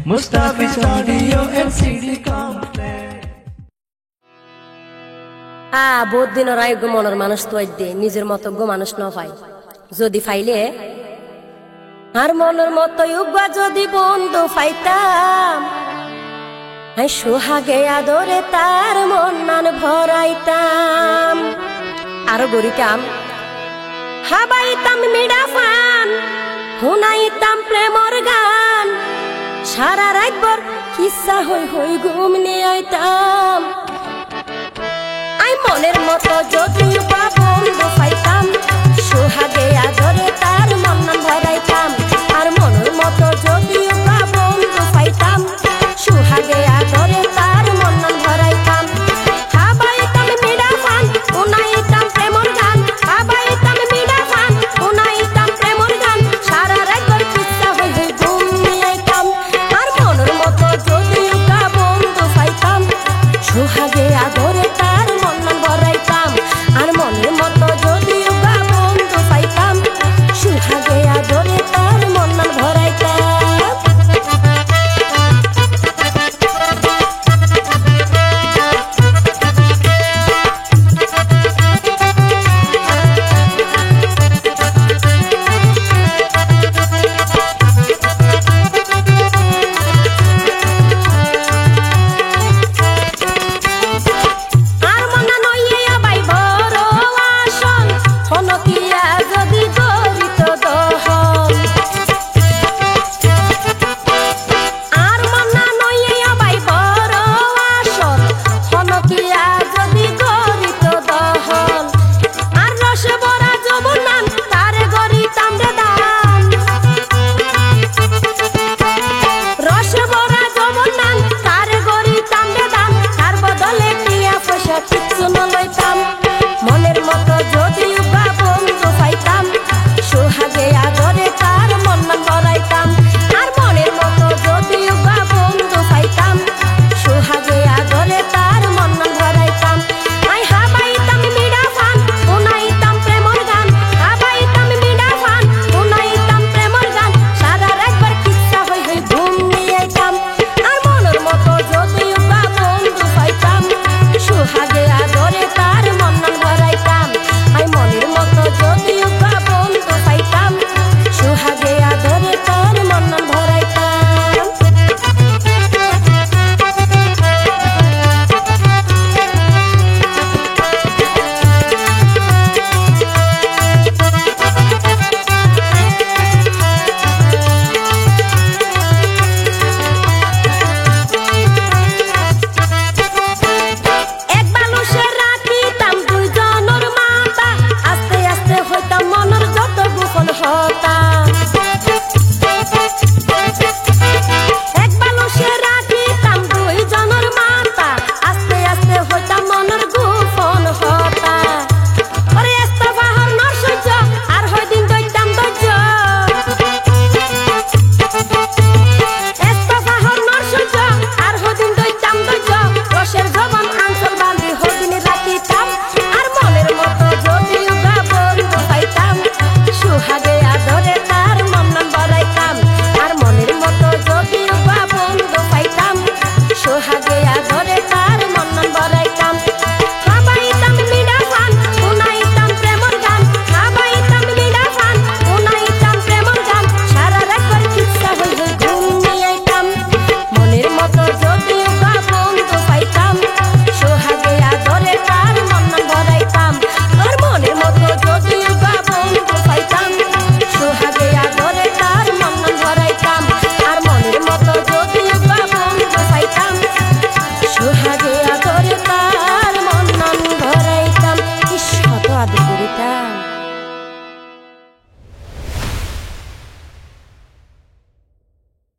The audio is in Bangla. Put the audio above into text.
Mustafi's Audio and CD Complex. বহুত দিনের আয়োগ্য মনের মানুষ তো দে নিজের মতো মানুষ ন পাই যদি ফাইলে আর মনের মতো উগ্বা যদি বন্ধু পাইতাম আই সোহাগে আদরে তার মন নান ভরাইতাম আরো গড়িতাম হাবাইতাম মিডা ফান শুনাইতাম প্রেমর গান সারা রাত ভর কিসা হই হই ঘুম নিয়ে আইতাম আই মনের মতো যদি বন্ধু পাইতাম সোহাগে আদরে তার মন নান ভরাইতাম